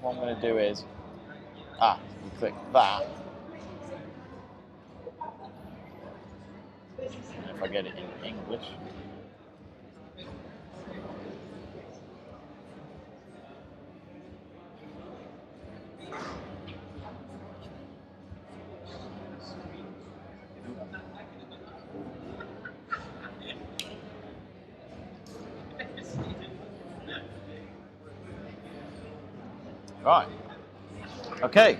what I'm going to do is, you click that. If I get it in English. Right. Okay.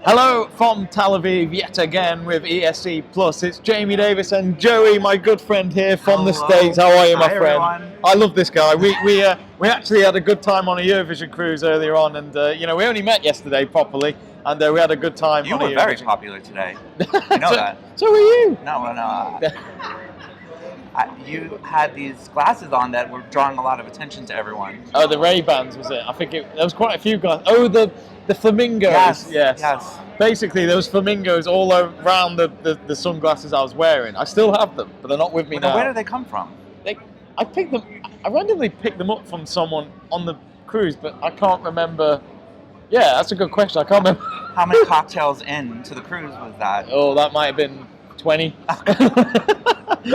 Hello from Tel Aviv yet again with ESC Plus. It's Jamie Davis and Joey, my good friend here from the States. How are you, my friend? Everyone. I love this guy. We actually had a good time on a Eurovision cruise earlier on, and we only met yesterday properly, and we had a good time. You on a were very Eurovision. popular today. You know that. So were you? No. You had these glasses on that were drawing a lot of attention to everyone. Oh, the Ray-Bans, was it? I think there was quite a few glasses. Oh, the flamingos. Yes. Basically, there was flamingos all around the sunglasses I was wearing. I still have them, but they're not with me now. Where do they come from? I picked them. I randomly picked them up from someone on the cruise, but I can't remember. Yeah, that's a good question. I can't remember. How many cocktails into the cruise was that? Oh, that might have been 20.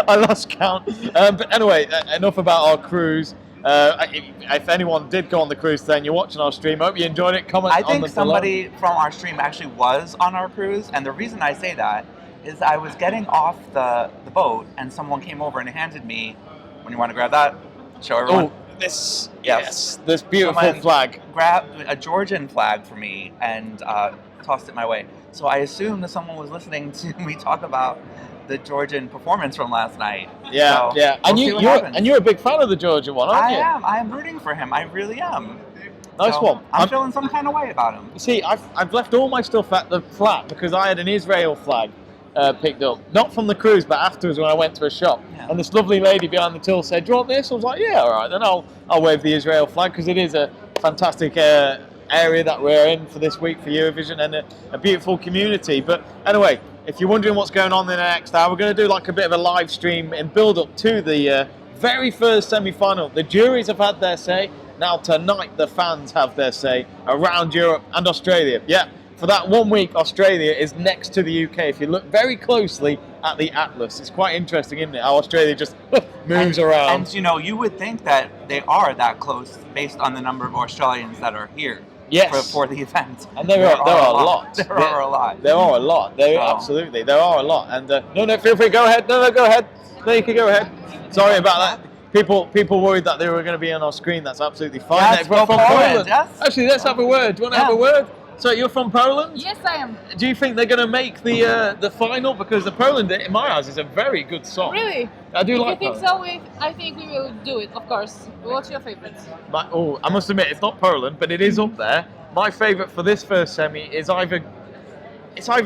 I lost count. But anyway, enough about our cruise. If anyone did go on the cruise today and you're watching our stream, I hope you enjoyed it. Comment I on think the somebody from our stream actually was on our cruise, and the reason I say that is I was getting off the boat and someone came over and handed me, when you want to grab that, show everyone. Oh, this beautiful Someone flag. Grabbed a Georgian flag for me and tossed it my way. So I assumed that someone was listening to me talk about the Georgian performance from last night. Yeah, so yeah. We'll And you're a big fan of the Georgian one, aren't you? I am rooting for him. I really am. Nice So one. I'm feeling some kind of way about him. You see, I've left all my stuff at the flat because I had an Israel flag picked up, not from the cruise, but afterwards when I went to a shop. Yeah. And this lovely lady behind the till said, "Do you want this?" I was like, "Yeah, all right." Then I'll wave the Israel flag because it is a fantastic area that we're in for this week for Eurovision and a beautiful community. But anyway, if you're wondering what's going on in the next hour, we're going to do like a bit of a live stream in build up to the very first semi-final. The juries have had their say. Now tonight the fans have their say around Europe and Australia. Yeah, for that 1 week, Australia is next to the UK. If you look very closely at the atlas, it's quite interesting, isn't it? How Australia just moves around. And you would think that they are that close based on the number of Australians that are here. Yes. For the event. And there are a lot. There are a lot. There are a lot. Absolutely. There are a lot. And no, feel free. Go ahead. No, go ahead. No, you can go ahead. Sorry about that. People worried that they were going to be on our screen. That's absolutely fine. Yes, We're from Poland. Yes. Actually, let's have a word. Do you want to have a word? So you're from Poland? Yes, I am. Do you think they're going to make the final? Because the Poland, in my eyes, is a very good song. Really? I do if like you Poland. think so, I think we will do it, of course. What's your favorite? I must admit, it's not Poland, but it is up there. My favourite for this first semi is either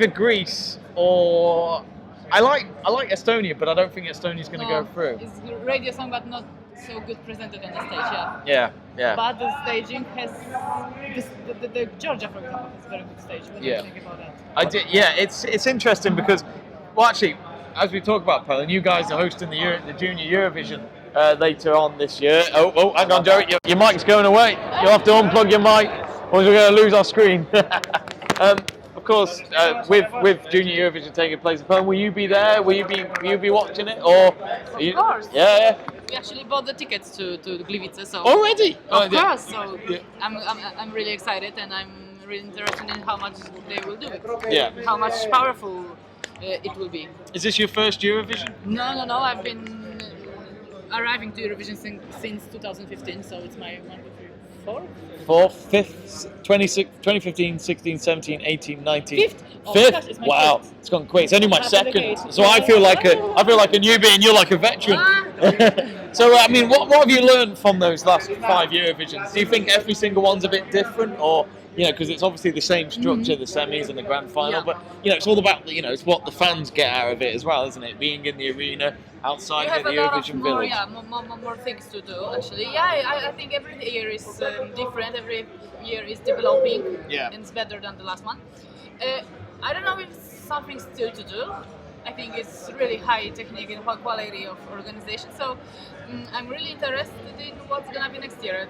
Greece or I like Estonia, but I don't think Estonia's going to go through. It's a radio song, but not so good presented on the stage. Yeah. But the staging has the Georgia, for example, has a very good stage. What do you think about that? It's interesting because, well, actually, as we talk about Poland, you guys are hosting the Junior Eurovision later on this year. Oh, hang on, Joey, your mic's going away. You'll have to unplug your mic, or we're going to lose our screen. Of course, with Junior Eurovision taking place in Poland, will you be there? Will you be watching it, or? Of course. Yeah. We actually bought the tickets to Gliwice, so. Already? Of course. So I'm really excited, and I'm really interested in how much they will do it. Yeah. How much powerful it will be. Is this your first Eurovision? No. I've been arriving to Eurovision since 2015, so it's my 2015, 16, 17, 18, 19. Fifth? Oh, Fifth? gosh, it's my Wow, fifth. it's gone quick. It's only my Half a second, decade. so I feel like a newbie, and you're like a veteran. So I mean, what have you learned from those last 5 Eurovisions? Do you think every single one's a bit different, or because it's obviously the same structure, the semis and the grand final, but it's all about it's what the fans get out of it as well, isn't it? Being in the arena, outside of the Eurovision village. More things to do actually. I think every year is different. Every year is developing. Yeah. And it's better than the last one. I don't know if something still to do. I think it's really high technique and high quality of organization. So I'm really interested in what's gonna be next year,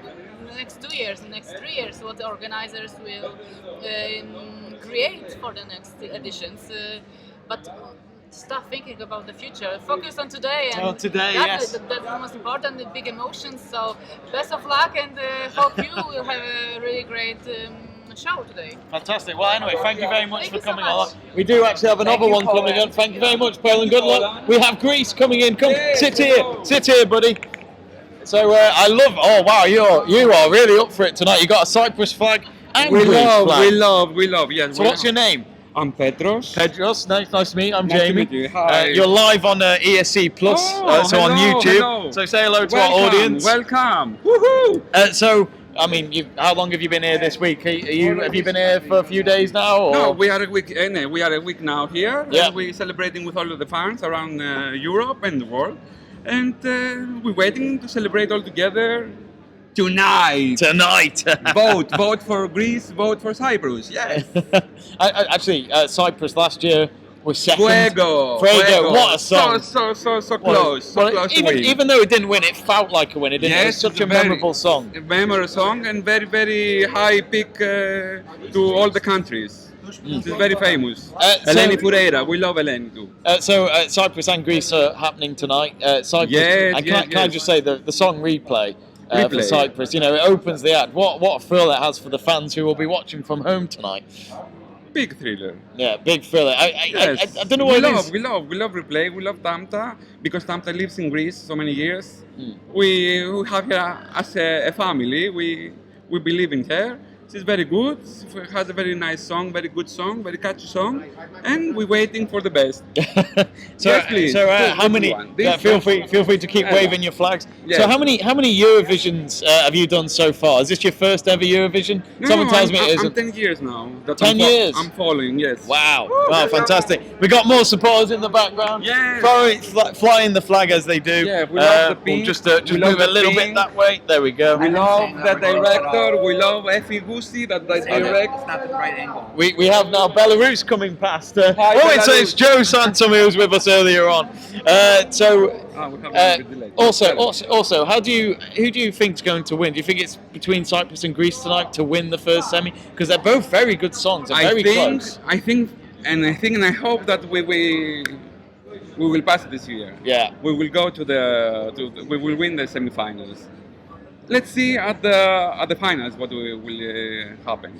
the next 2 years, the next 3 years, what the organizers will create for the next editions. But start thinking about the future. Focus on today. And On today, that's yes. that's the most important. The big emotions. So best of luck, and hope you will have a really great show today. Fantastic. Well, anyway, thank you very much Thank for you so coming much. on. We do actually have another you, one coming Poland. on. Thank you very much, Poland. Good luck. We have Greece coming in. Come, sit here, buddy. So I love. Oh wow, you are really up for it tonight. You got a Cyprus flag and We Greece love, flag. we love, yes. So what's your name? I'm Petros. Pedros. Nice to meet you. I'm Nice to Jamie. meet you. Hi. You're live on ESC Plus, Oh, so on hello, YouTube. hello. So say hello to Welcome, our audience. Welcome. Woohoo! So, I mean, how long have you been here this week? Have you been here for a few days now? Or? No, we are a week. We are a week now here. Yeah. And we're celebrating with all of the fans around Europe and the world, and we're waiting to celebrate all together tonight. Tonight. vote for Greece. Vote for Cyprus. Yes. Actually, Cyprus last year was second. Fuego. What a song. So close. So Well, close to even, win. even though it didn't win, it felt like a win. It didn't. It was such it's a memorable song. A memorable song and very, very high peak to all the countries. It's very famous. Eleni Fureira, we love Eleni too. So Cyprus and Greece are happening tonight. Cyprus. Yes, and yes, can I yes. just say the song Replay. For Replay. Cyprus, it opens the act. What a thrill it has for the fans who will be watching from home tonight. Big thriller. Yeah, big thriller. Yes. I don't know what it is. We love Replay. We love Tamta because Tamta lives in Greece so many years. Mm. We have her as a family. We believe in her. She's very good. She has a very nice song, very good song, very catchy song, and we're waiting for the best. So, Yes, please. so This how many? one. Yeah, This feel one. free to keep Yeah. waving your flags. Yes. So how many Eurovisions have you done so far? Is this your first ever Eurovision? Someone tells me it I'm isn't. 10 years now. that 10 years? I'm following, yes. Wow! Wow! Fantastic. We got more supporters in the background. Yes. Flying the flag as they do. Yeah, we love the We'll pink. just We love move a the little bit pink. that way. There we go. We love the We're going director, we love Effie Gusi, that the It's director. not the right angle. We have now Belarus coming past. Hi, it's Belarus. Joe Santom who was with us earlier on. We have a bit delay. Also, who do you think is going to win? Do you think it's between Cyprus and Greece tonight to win the first semi? Because they're both very good songs. They're very close. I think and I hope that we will pass this year. Yeah. We will go we will win the semifinals. Let's see at the finals what will happen.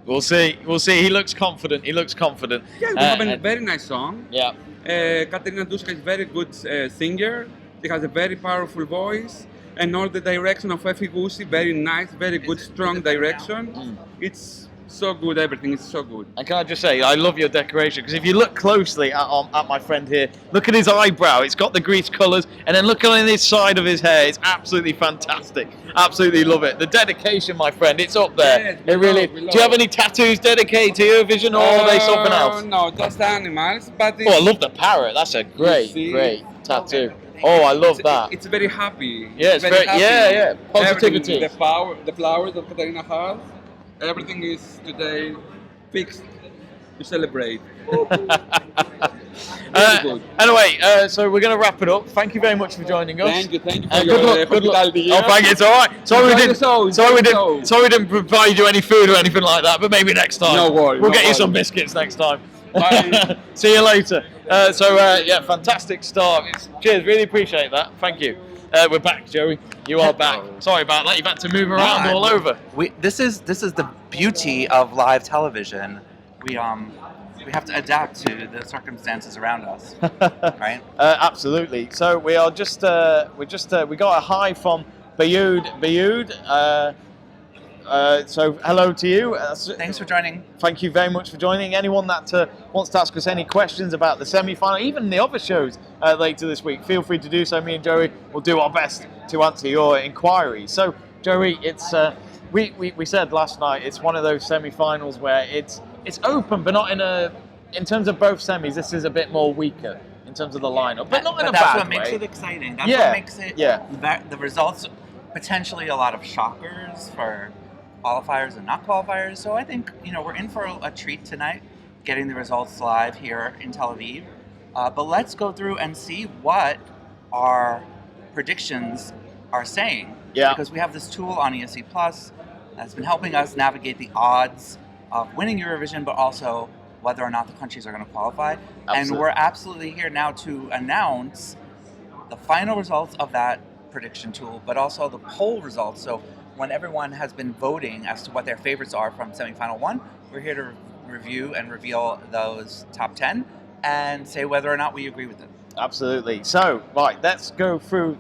We'll see. He looks confident. Yeah, we have a very nice song. Yeah. Katerina Duska is a very good singer. She has a very powerful voice, and all the direction of Effie Gusi, very nice, very good, strong direction. It's so good. Everything is so good. And can I just say, I love your decoration, because if you look closely at my friend here, look at his eyebrow. It's got the Greece colours, and then look on this side of his hair. It's absolutely fantastic. Absolutely love it. The dedication, my friend, it's up there. Yes, It really. we Do love you have it. any tattoos dedicated to Eurovision, or are they something else? No, just animals. But Oh, I love the parrot. That's a great tattoo. Oh, I love that. It's very happy. Yeah, it's very- happy. yeah. Positivity. Everything, the flowers that Katarina has, everything is today fixed to celebrate. good. Anyway, so we're going to wrap it up. Thank you very much for joining us. Thank you for Good your luck. Good luck. hospitality. Oh, thank you. It's all right. Sorry we Enjoy didn't. the show, Sorry we enjoy the didn't. show. Sorry we didn't provide you any food or anything like that. But maybe next time. No worry, We'll no get you worry. some biscuits next time. Bye. See you later. Yeah, fantastic start. Cheers. Really appreciate that. Thank you. We're back, Joey. You are back. Sorry about that. You've had to move around all over. This is the beauty of live television. We have to adapt to the circumstances around us, right? Absolutely. So we are just we got a hi from Bayud. So hello to you. Thanks for joining. Thank you very much for joining. Anyone that wants to ask us any questions about the semi-final, even the other shows later this week, feel free to do so. Me and Joey will do our best to answer your inquiries. So Joey, it's we said last night it's one of those semi-finals where it's open, but not in terms of both semis. This is a bit more weaker in terms of the lineup, but not in a that's bad what makes way. it exciting. That's Yeah, what makes it. yeah. The results, potentially a lot of shockers for qualifiers and not qualifiers. So I think we're in for a treat tonight, getting the results live here in Tel Aviv. But let's go through and see what our predictions are saying. Yeah. Because we have this tool on ESC Plus that's been helping us navigate the odds of winning Eurovision, but also whether or not the countries are going to qualify. Absolutely. And we're absolutely here now to announce the final results of that prediction tool, but also the poll results. So when everyone has been voting as to what their favorites are from semifinal 1, we're here to review and reveal those top 10 and say whether or not we agree with them. Absolutely. So, right, let's go through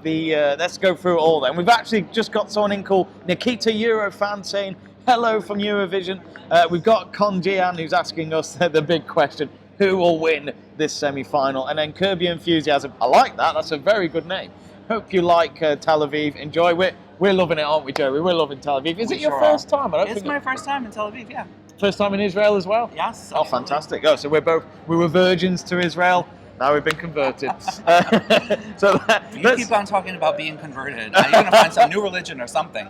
all then. We've actually just got someone in called Nikita Eurofan saying hello from Eurovision. We've got Konjian who's asking us the big question: who will win this semi-final? And then Kirby Enthusiasm. I like that. That's a very good name. Hope you like Tel Aviv. Enjoy. We're loving it, aren't we, Joey? We're loving Tel Aviv. Is it your first time? It's my first time in Tel Aviv. Yeah. First time in Israel as well? Yes. Oh, fantastic. Oh, so we were virgins to Israel. Now we've been converted. You keep on talking about being converted. Now you're going to find some new religion or something.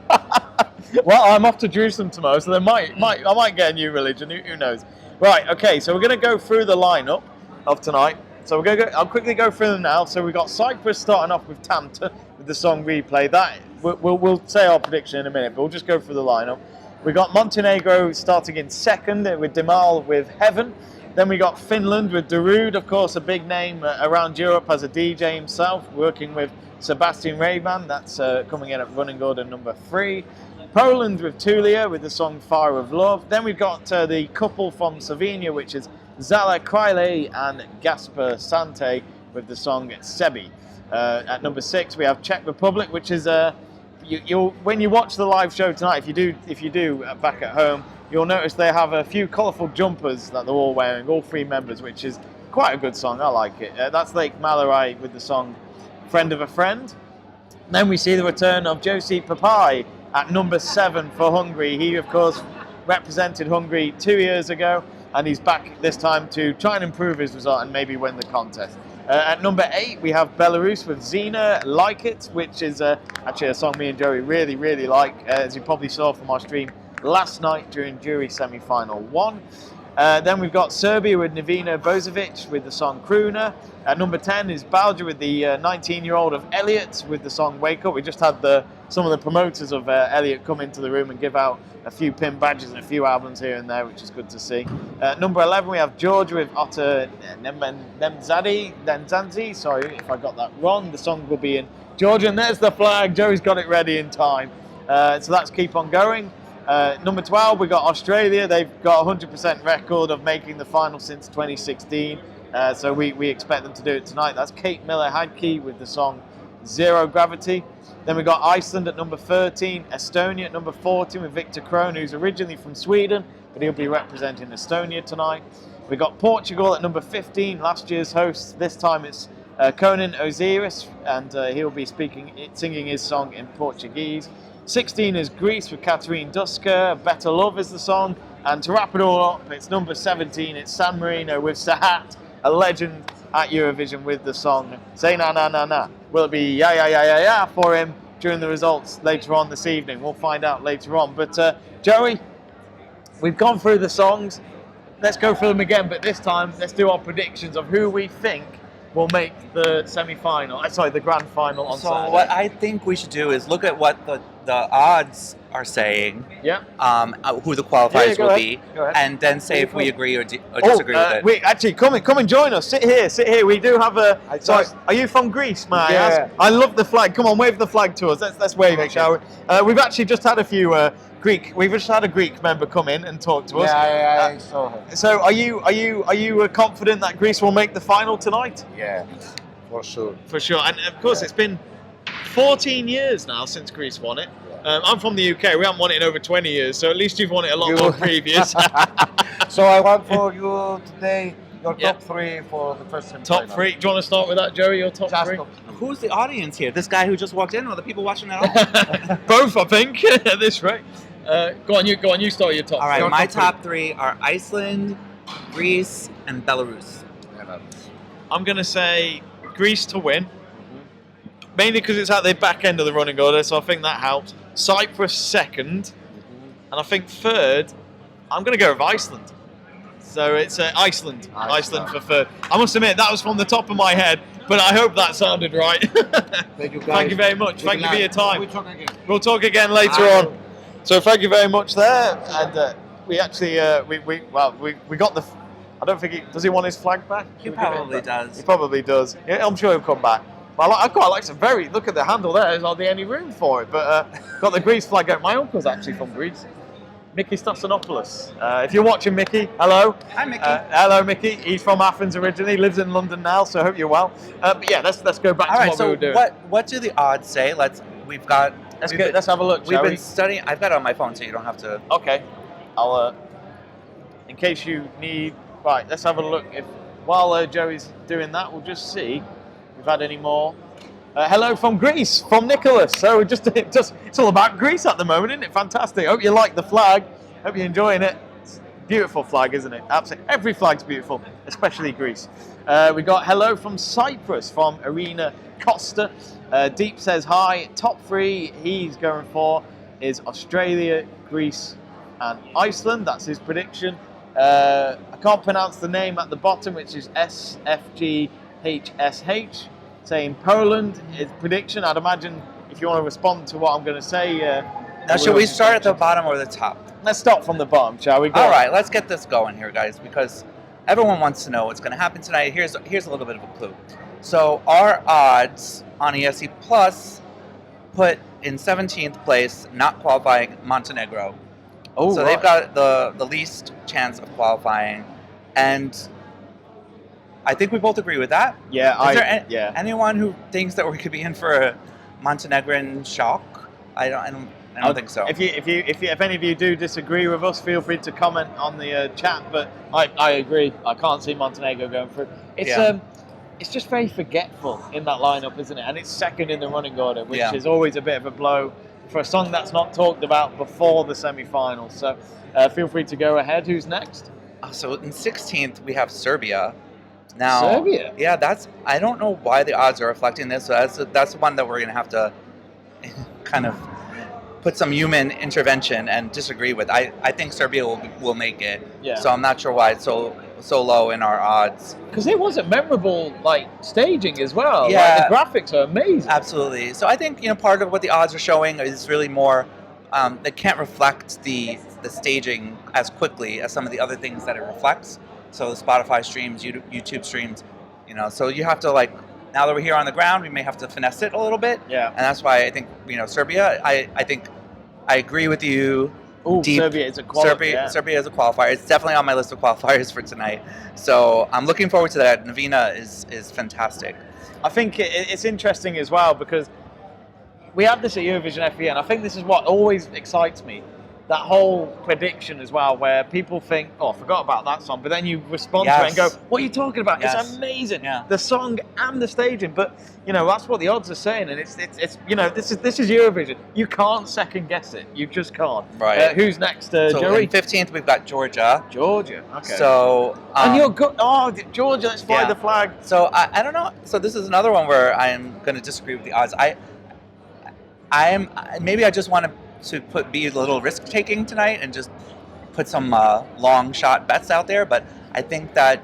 Well, I'm off to Jerusalem tomorrow, so I might get a new religion. Who knows? Right. Okay. So we're going to go through the lineup of tonight. So we're going to I'll quickly go through them now. So we've got Cyprus starting off with Tamta with the song Replay. That we'll say our prediction in a minute, but we'll just go through the lineup. We got Montenegro starting in second with Dimal with Heaven. Then we got Finland with Darude, of course, a big name around Europe as a DJ himself, working with Sebastian Rayman. That's coming in at running order number 3. Poland with Tulia with the song Fire of Love. Then we've got the couple from Slovenia, which is Zala Krajle and Gaspar Sante with the song Sebi. At number 6, we have Czech Republic, which is when you watch the live show tonight, if you do back at home, you'll notice they have a few colourful jumpers that they're all wearing, all 3 members, which is quite a good song. I like it. That's Lake Malarai with the song Friend of a Friend. Then we see the return of Josie Papai at number 7 for Hungary. He, of course, represented Hungary 2 years ago, and he's back this time to try and improve his result and maybe win the contest. At number 8, we have Belarus with Zina, Like It, which is actually a song me and Joey really, really like, as you probably saw from our stream last night during jury semi-final 1. Then we've got Serbia with Nivina Bozovic with the song Crooner. At number 10 is Belgium with the 19-year-old of Elliot with the song Wake Up. We just had some of the promoters of Elliot come into the room and give out a few pin badges and a few albums here and there, which is good to see. At number 11, we have Georgia with Otter Nemzanzi. Sorry if I got that wrong. The song will be in Georgia. And there's the flag. Joey's got it ready in time. So let's keep on going. Number 12, we got Australia. They've got a 100% record of making the final since 2016. So we expect them to do it tonight. That's Kate Miller-Hadke with the song Zero Gravity. Then we got Iceland at number 13, Estonia at number 14 with Victor Krone, who's originally from Sweden, but he'll be representing Estonia tonight. We got Portugal at number 15, last year's hosts. This time it's Conan Osiris, and he'll be singing his song in Portuguese. 16 is Greece with Katerine Duska, Better Love is the song. And to wrap it all up, it's number 17, it's San Marino with Sahat, a legend at Eurovision with the song Say Na Na Na Na. Will it be ya ya ya ya ya for him during the results later on this evening? We'll find out later on. But Joey, we've gone through the songs. Let's go through them again, but this time let's do our predictions of who we think will make the the grand final on Saturday. So what I think we should do is look at what the odds are saying, who the qualifiers will be, and then say if we agree or disagree with it. Actually, come and join us. Sit here. We do have a... Sorry, are you from Greece, may I ask? I love the flag. Come on, wave the flag to us. Let's wave it, shall we? We've actually just had a few... We've just had a Greek member come in and talk to us. Yeah, I saw her. So, are you confident that Greece will make the final tonight? Yeah, for sure. For sure, and of course it's been 14 years now since Greece won it. I'm from the UK. We haven't won it in over 20 years, so at least you've won it a lot more previous. So I want for you today your top 3 for the first semi-final. Top 3. Do you want to start with that, Joey? Your top 3. Who's the audience here? This guy who just walked in, or the people watching at home? Both, I think. At this rate. Go on. You start your top. All right, 3. my top 3 are Iceland, Greece, and Belarus. I'm going to say Greece to win. Mainly because it's at the back end of the running order, so I think that helps. Cyprus second. And I think third, I'm going to go with Iceland. So it's Iceland. Iceland for third. I must admit, that was from the top of my head, but I hope that sounded right. Thank you, guys. Thank you very much. Thank you for your time. We'll talk again. We'll talk again later on. So thank you very much there. And we actually, we got the... I don't think does he want his flag back? He probably does. He probably does. Yeah, I'm sure he'll come back. But I quite like some look at the handle there. There's hardly any room for it. But got the Greece flag out. My uncle's actually from Greece. Mickey Stassinopoulos. If you're watching, Mickey, hello. Hi, Mickey. Hello, Mickey. He's from Athens originally. Lives in London now. So I hope you're well. But yeah, let's go back to what we were doing. What do the odds say? Let's have a look. We've been studying. I've got it on my phone, so you don't have to. Okay. I'll. In case you need. Right. Let's have a look. While Joey's doing that, we'll just see if we've had any more. Hello from Greece, from Nicholas. So it's all about Greece at the moment, isn't it? Fantastic. Hope you like the flag. Hope you're enjoying it. It's a beautiful flag, isn't it? Absolutely. Every flag's beautiful, especially Greece. We got hello from Cyprus, from Irina Costa. Deep says hi. Top three he's going for is Australia, Greece, and Iceland. That's his prediction. I can't pronounce the name at the bottom, which is SFGHSH. Saying Poland is prediction. I'd imagine if you want to respond to what I'm going to say. Now, should we start at the bottom or the top? Let's start from the bottom, shall we? All right, let's get this going here, guys, because everyone wants to know what's going to happen tonight. Here's a little bit of a clue. So our odds on ESC Plus put in 17th place, not qualifying, Montenegro. Oh, so they've got the least chance of qualifying, and I think we both agree with that. Yeah, Is there anyone who thinks that we could be in for a Montenegrin shock? I don't think so. If any of you do disagree with us, feel free to comment on the chat. But I agree. I can't see Montenegro going through. It's just very forgetful in that lineup, isn't it? And it's second in the running order, which is always a bit of a blow for a song that's not talked about before the semi-final. So feel free to go ahead. Who's next? So in 16th we have Serbia. Now, Serbia? Yeah, I don't know why the odds are reflecting this. So that's one that we're going to have to kind of put some human intervention and disagree with. I think Serbia will make it. Yeah. So I'm not sure why it's so low in our odds. Because it was a memorable staging as well. Yeah. The graphics are amazing. Absolutely. So I think part of what the odds are showing is really more they can't reflect the staging as quickly as some of the other things that it reflects. So the Spotify streams, YouTube streams, so you have to now that we're here on the ground, we may have to finesse it a little bit. Yeah. And that's why I think, Serbia, I think I agree with you. Ooh, Serbia is a qualifier. Serbia is a qualifier. It's definitely on my list of qualifiers for tonight. So I'm looking forward to that. Navina is fantastic. I think it's interesting as well because we have this at Eurovision FE, and I think this is what always excites me. That whole prediction as well, where people think, "Oh, I forgot about that song," but then you respond to it and go, "What are you talking about? Yes. It's amazing, Yeah. the song and the staging." But that's what the odds are saying, and it's this is Eurovision. You can't second guess it. You just can't. Right. Who's next, So Joey? in 15th we've got Georgia. Georgia. Okay. So and you're good. Oh, Georgia! Let's fly Yeah. the flag. So I don't know. So this is another one where I am going to disagree with the odds. Maybe I just want to be a little risk taking tonight and just put some long shot bets out there. But I think that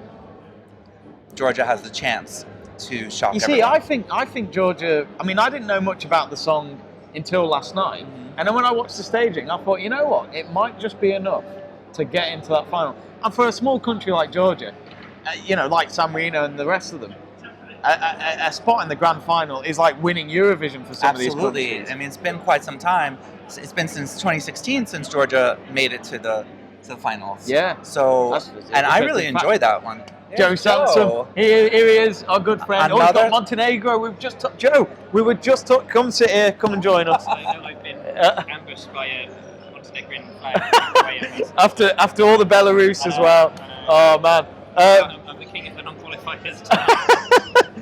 Georgia has the chance to shock. You see, everyone. I think Georgia. I mean, I didn't know much about the song until last night, and then when I watched the staging, I thought, you know what, it might just be enough to get into that final. And for a small country like Georgia, like San Marino and the rest of them, a spot in the grand final is like winning Eurovision for some of these countries. Absolutely. I mean, it's been quite some time. It's been since 2016 since Georgia made it to the finals. Yeah. So, and I really enjoyed that one. Joe Sansom, here he is, our good friend. We've got Montenegro. Joe. We were just come sit here, come and join us. I know I've been ambushed by a Montenegrin flag. after all the Belarus as well. Oh man. I'm the king of the non-qualifiers tonight.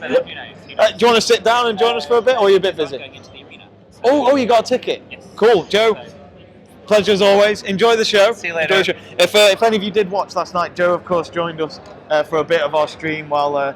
But who knows? Do you want to sit down and join us for a bit, or are you a bit busy? Going into the arena. So, Oh, you got a ticket? Yes. Cool, Joe. Pleasure as always. Enjoy the show. See you later. Enjoy the show. If any of you did watch last night, Joe, of course, joined us for a bit of our stream while the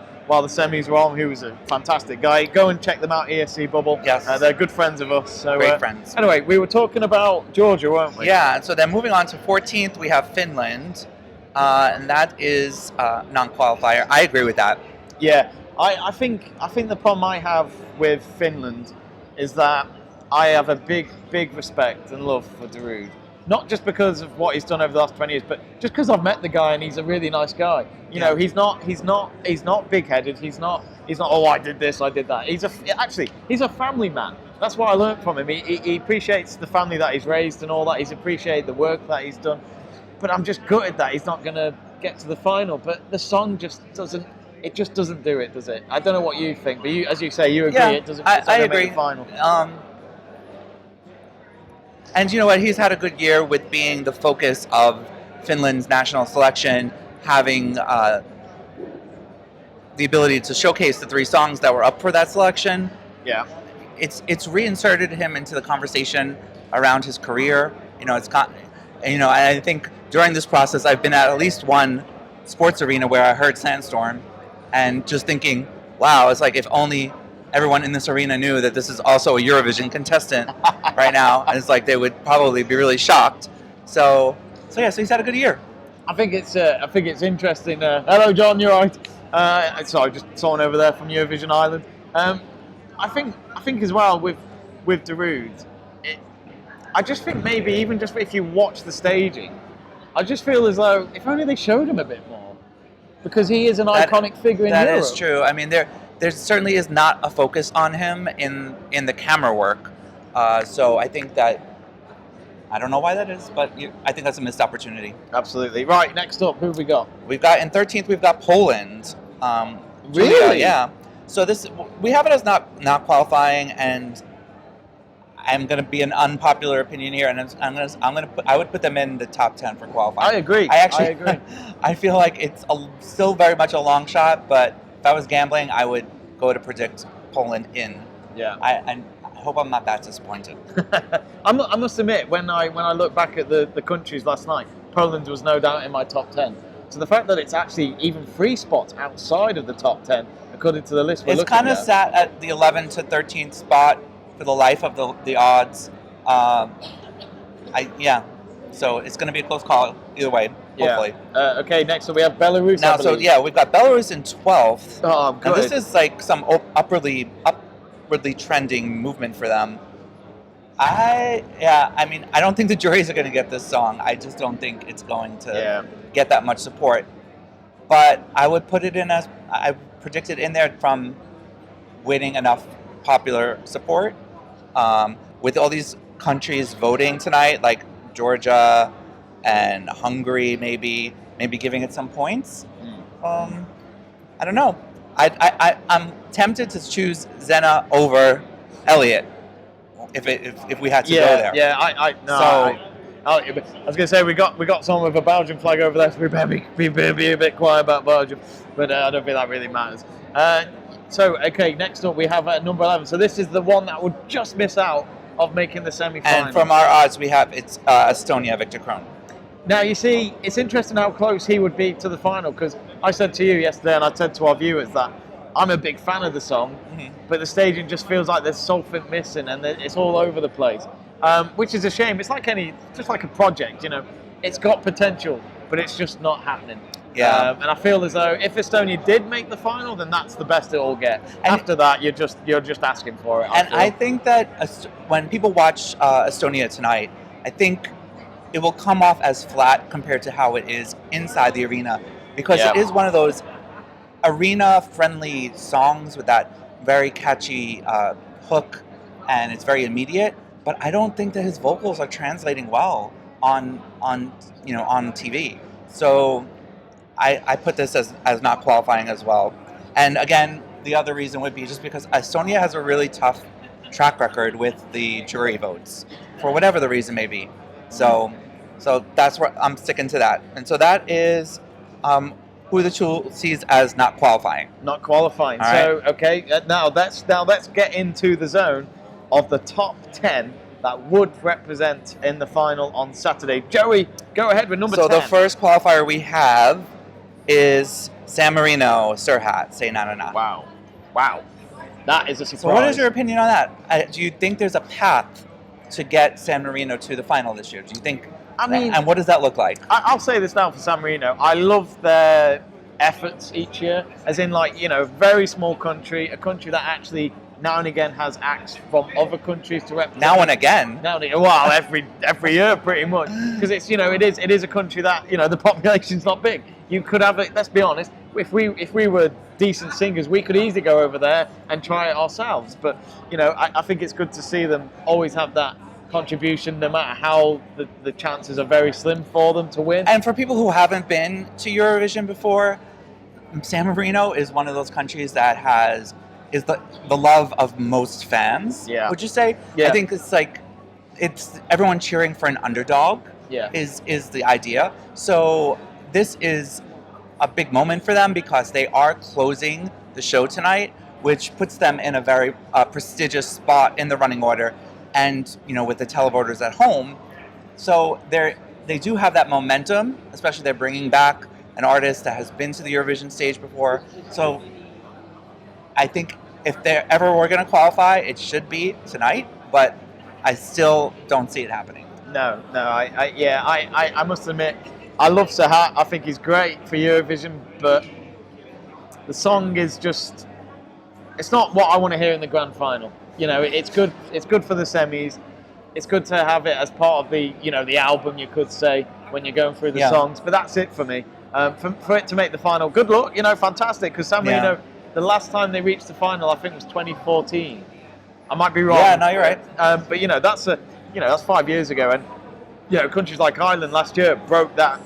semis were on. He was a fantastic guy. Go and check them out, ESC Bubble. Yes. They're good friends of us. So, Great friends. Anyway, we were talking about Georgia, weren't we? Yeah, so then moving on to 14th, we have Finland. and that is non-qualifier. I agree with that. Yeah, I think the problem I have with Finland is that I have a big respect and love for Darude. Not just because of what he's done over the last 20 years, but just because I've met the guy and he's a really nice guy. You know, he's not big-headed. He's not. Oh, I did this, I did that. He's a family man. That's what I learned from him. He appreciates the family that he's raised and all that. He's appreciated the work that he's done. But I'm just gutted that he's not going to get to the final. But the song just doesn't. It just doesn't do it, does it? I don't know what you think, but as you say, you agree. Yeah, It doesn't. I agree. Make the final. And you know what? He's had a good year with being the focus of Finland's national selection, having the ability to showcase the 3 songs that were up for that selection. Yeah. It's reinserted him into the conversation around his career. You know, and I think during this process, I've been at least one sports arena where I heard Sandstorm, and just thinking, wow, it's like if only everyone in this arena knew that this is also a Eurovision contestant right now, and it's like they would probably be really shocked. So he's had a good year. I think it's interesting. Hello, John. You're right. Sorry, just someone over there from Eurovision Island. I think as well with Darude, I just think maybe even just if you watch the staging, I just feel as though if only they showed him a bit more, because he is an iconic figure in Europe. That is true. I mean, there certainly is not a focus on him in the camera work. So I think that, I don't know why that is, but I think that's a missed opportunity. Absolutely. Right, next up, who have we got? We've got, in 13th, we've got Poland. Really? Yeah. So we have it as not qualifying, and I'm going to be an unpopular opinion here, and I would put them in the top 10 for qualifying. I agree. I agree. I feel like it's still very much a long shot, but if I was gambling, I would go to predict Poland in. Yeah. I hope I'm not that disappointed. I must admit, when I look back at the countries last night, Poland was no doubt in my top 10. So the fact that it's actually even 3 spots outside of the top 10, according to the list we're it's looking at. It's kind of sat at the 11th to 13th spot for the life of the odds. So it's going to be a close call either way, hopefully. Yeah. Okay, next up we have Belarus. Now, we've got Belarus in 12th. Oh, good. Now, this is like some upwardly trending movement for them. I mean, I don't think the juries are going to get this song. I just don't think it's going to get that much support. But I would put it in as, I predicted in there from winning enough popular support. With all these countries voting tonight, like Georgia and Hungary, maybe giving it some points. I don't know. I'm tempted to choose Zena over Elliot if we had to go there. Yeah, I was going to say we got someone with a Belgian flag over there, so we better be a bit quiet about Belgium, but I don't think that really matters. Okay, next up we have number 11. So this is the one that would just miss out of making the semi-final. And from our odds, we have Estonia, Victor Kron. Now, you see, it's interesting how close he would be to the final, because I said to you yesterday, and I said to our viewers, that I'm a big fan of the song, but the staging just feels like there's something missing, and it's all over the place, which is a shame. It's like just like a project, you know. It's got potential, but it's just not happening. Yeah. And I feel as though if Estonia did make the final, then that's the best it'll get. And after that, you're just asking for it. I think that when people watch Estonia tonight, I think it will come off as flat compared to how it is inside the arena, because it is one of those arena-friendly songs with that very catchy hook, and it's very immediate. But I don't think that his vocals are translating well on TV. So I put this as not qualifying as well. And again, the other reason would be just because Estonia has a really tough track record with the jury votes, for whatever the reason may be. So that's where I'm sticking to that. And so that is who the tool sees as not qualifying. Not qualifying. All so right. Okay, now let's get into the zone of the top 10 that would represent in the final on Saturday. Joey, go ahead with number 10. So the first qualifier we have is San Marino, Serhat, Say Na Na Na. Wow. That is a surprise. So what is your opinion on that? Do you think there's a path to get San Marino to the final this year? Do you think I mean, And what does that look like? I'll say this now for San Marino. I love their efforts each year, as in, like, you know, very small country, a country that actually now and again has acts from other countries to represent. Now and again. Well, every year pretty much, because it's, you know, it is a country that, you know, the population's not big. You could have it. Let's be honest. If we were decent singers, we could easily go over there and try it ourselves. But, you know, I think it's good to see them always have that contribution, no matter how the chances are very slim for them to win. And for people who haven't been to Eurovision before, San Marino is one of those countries that is the love of most fans. Yeah. Would you say? Yeah. I think it's like it's everyone cheering for an underdog. Yeah. Is the idea. So this is a big moment for them because they are closing the show tonight, which puts them in a very prestigious spot in the running order, and, you know, with the televoters at home. So they do have that momentum, especially they're bringing back an artist that has been to the Eurovision stage before. So I think if they ever were going to qualify, it should be tonight, but I still don't see it happening. No, I must admit, I love Sahat. I think he's great for Eurovision, but the song is just, it's not what I want to hear in the grand final. You know, it's good for the semis. It's good to have it as part of the, you know, the album, you could say, when you're going through the songs, but that's it for me. For it to make the final, good luck, you know, fantastic, because San Marino, the last time they reached the final, I think, was 2014. I might be wrong. Yeah, no, you're right. But, you know, that's 5 years ago, and, you know, countries like Ireland last year broke that,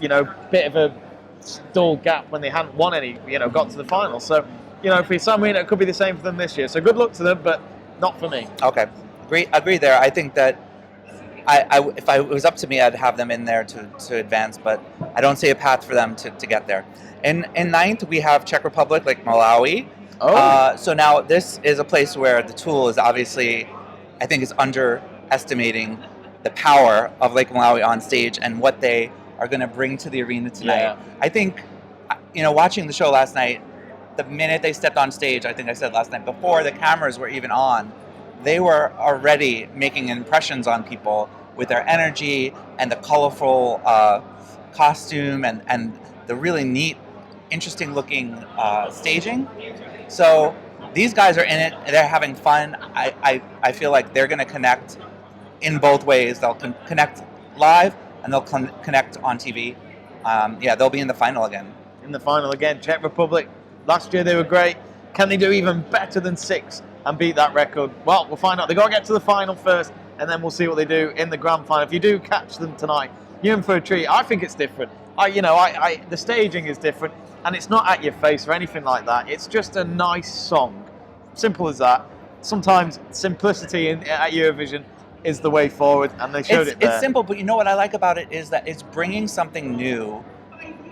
you know, bit of a stall gap when they hadn't won any, you know, got to the final. So, you know, for San Marino, it could be the same for them this year. So good luck to them, but not for me. Okay, agree there. I think that if it was up to me, I'd have them in there to advance, but I don't see a path for them to get there. In ninth, we have Czech Republic, like Malawi. So now this is a place where the tool is obviously, I think, is underestimating the power of Lake Malawi on stage and what they are going to bring to the arena tonight. Yeah. I think, you know, watching the show last night, the minute they stepped on stage, I think I said last night, before the cameras were even on, they were already making impressions on people with their energy and the colorful costume and the really neat, interesting looking staging. So these guys are in it, they're having fun. I feel like they're going to connect in both ways. They'll connect live and they'll connect on TV. They'll be in the final again. In the final again, Czech Republic. Last year they were great. Can they do even better than 6 and beat that record? Well, we'll find out. They've got to get to the final first, and then we'll see what they do in the grand final. If you do catch them tonight, you're in for a treat. I think it's different. The staging is different, and it's not at your face or anything like that. It's just a nice song. Simple as that. Sometimes simplicity at Eurovision is the way forward, and they showed it there. It's simple, but you know what I like about it is that it's bringing something new.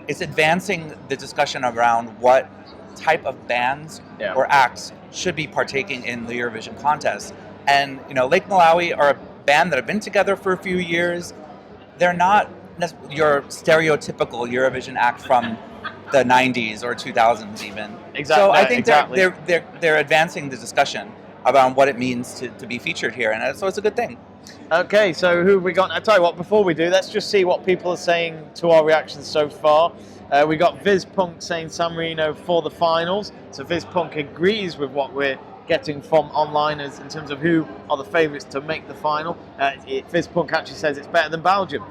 It's advancing the discussion around what type of bands or acts should be partaking in the Eurovision contest. And, you know, Lake Malawi are a band that have been together for a few years. They're not your stereotypical Eurovision act from the 90s or 2000s even. Exactly. So I think they're advancing the discussion around what it means to be featured here, and so it's a good thing. Okay, so who have we got? I tell you what, before we do, let's just see what people are saying to our reactions so far. We got Viz Punk saying San Marino for the finals. So Viz Punk agrees with what we're getting from onliners in terms of who are the favourites to make the final. Viz Punk actually says it's better than Belgium.